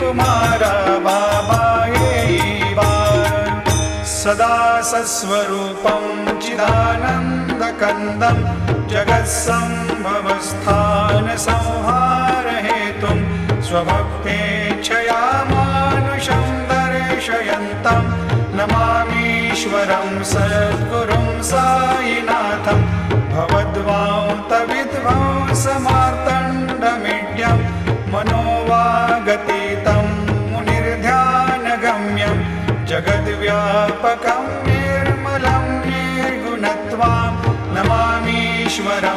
तुम्हारा बाबा यही बार। सदा सस्वरूपं चिदानन्दकन्दं जगत्सम्भवस्थानसंहारहेतुं स्वभक्तेच्छया मानुषं दर्शयन्तं नमामीश्वरं सद्गुरुं साईनाथं भवद्वान्तविध्वंसमार्तण्डमीड्यं मनोवागतीतं मुनिर्ध्यानगम्यं जगद्व्यापकं निर्मलं निर्गुणत्वां नमामीश्वरं